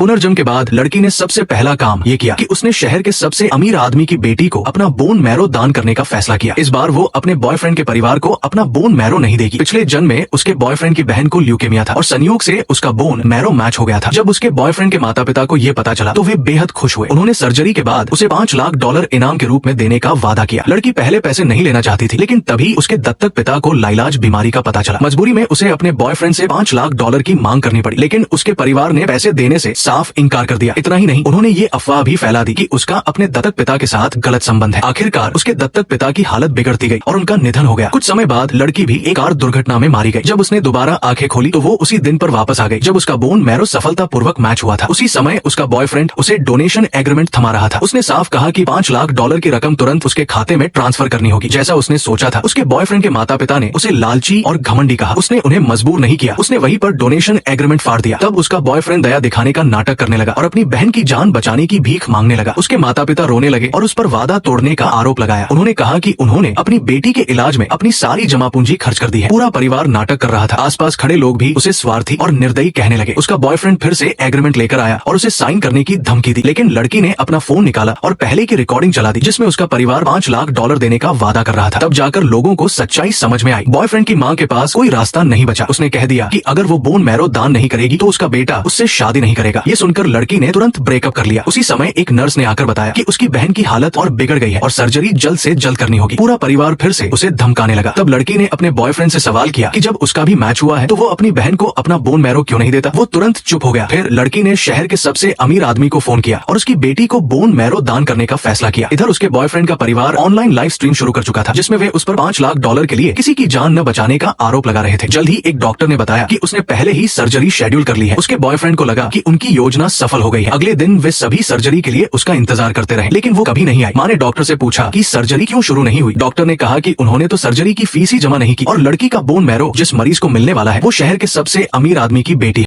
पुनर्जन्म के बाद लड़की ने सबसे पहला काम ये किया कि उसने शहर के सबसे अमीर आदमी की बेटी को अपना बोन मैरो दान करने का फैसला किया। इस बार वो अपने बॉयफ्रेंड के परिवार को अपना बोन मैरो नहीं देगी। पिछले जन्म में उसके बॉयफ्रेंड की बहन को ल्यूकेमिया था और संयोग से उसका बोन मैरो मैच हो गया था। जब उसके बॉयफ्रेंड के माता पिता को ये पता चला तो वे बेहद खुश हुए। उन्होंने सर्जरी के बाद उसे $5 लाख इनाम के रूप में देने का वादा किया। लड़की पहले पैसे नहीं लेना चाहती थी, लेकिन तभी उसके दत्तक पिता को लाइलाज बीमारी का पता चला। मजबूरी में उसे अपने बॉयफ्रेंड से $5 लाख की मांग करनी पड़ी, लेकिन उसके परिवार ने पैसे देने से साफ इनकार कर दिया। इतना ही नहीं, उन्होंने ये अफवाह भी फैला दी कि उसका अपने दत्तक पिता के साथ गलत संबंध है। आखिरकार उसके दत्तक पिता की हालत बिगड़ती गई और उनका निधन हो गया। कुछ समय बाद लड़की भी एक कार दुर्घटना में मारी गई। जब उसने दोबारा आंखें खोली तो वो उसी दिन पर वापस आ गई जब उसका बोन मैरो सफलतापूर्वक मैच हुआ था। उसी समय उसका बॉयफ्रेंड उसे डोनेशन एग्रीमेंट थमा रहा था। उसने साफ कहा कि $5 लाख की रकम तुरंत उसके खाते में ट्रांसफर करनी होगी। जैसा उसने सोचा था, उसके बॉयफ्रेंड के माता पिता ने उसे लालची और घमंडी कहा। उसने उन्हें मजबूर नहीं किया, उसने वहीं पर डोनेशन एग्रीमेंट फाड़ दिया। तब उसका बॉयफ्रेंड दया दिखाने का नाटक करने लगा और अपनी बहन की जान बचाने की भीख मांगने लगा। उसके माता पिता रोने लगे और उस पर वादा तोड़ने का आरोप लगाया। उन्होंने कहा कि उन्होंने अपनी बेटी के इलाज में अपनी सारी जमा पूंजी खर्च कर दी है। पूरा परिवार नाटक कर रहा था। आसपास खड़े लोग भी उसे स्वार्थी और निर्दयी कहने लगे। उसका बॉयफ्रेंड फिर से एग्रीमेंट लेकर आया और उसे साइन करने की धमकी दी, लेकिन लड़की ने अपना फोन निकाला और पहले की रिकॉर्डिंग चला दी जिसमें उसका परिवार $5 लाख देने का वादा कर रहा था। तब जाकर लोगों को सच्चाई समझ में आई। बॉयफ्रेंड की मां के पास कोई रास्ता नहीं बचा। उसने कह दिया कि अगर वो बोन मैरो दान नहीं करेगी तो उसका बेटा उससे शादी नहीं करेगा। ये सुनकर लड़की ने तुरंत ब्रेकअप कर लिया। उसी समय एक नर्स ने आकर बताया कि उसकी बहन की हालत और बिगड़ गई है और सर्जरी जल्द से जल्द करनी होगी। पूरा परिवार फिर से उसे धमकाने लगा। तब लड़की ने अपने बॉयफ्रेंड से सवाल किया कि जब उसका भी मैच हुआ है तो वो अपनी बहन को अपना बोन मैरो क्यों नहीं देता। वो तुरंत चुप हो गया। फिर लड़की ने शहर के सबसे अमीर आदमी को फोन किया और उसकी बेटी को बोन मैरो दान करने का फैसला किया। इधर उसके बॉयफ्रेंड का परिवार ऑनलाइन लाइव स्ट्रीम शुरू कर चुका था जिसमें वे उस पर $5 लाख के लिए किसी की जान न बचाने का आरोप लगा रहे थे। जल्द ही एक डॉक्टर ने बताया कि उसने पहले ही सर्जरी शेड्यूल कर ली है। उसके बॉयफ्रेंड को लगा कि उनकी योजना सफल हो गई है। अगले दिन वे सभी सर्जरी के लिए उसका इंतजार करते रहे, लेकिन वो कभी नहीं आई। माँ ने डॉक्टर से पूछा कि सर्जरी क्यों शुरू नहीं हुई। डॉक्टर ने कहा कि उन्होंने तो सर्जरी की फीस ही जमा नहीं की और लड़की का बोन मैरो जिस मरीज को मिलने वाला है वो शहर के सबसे अमीर आदमी की बेटी है।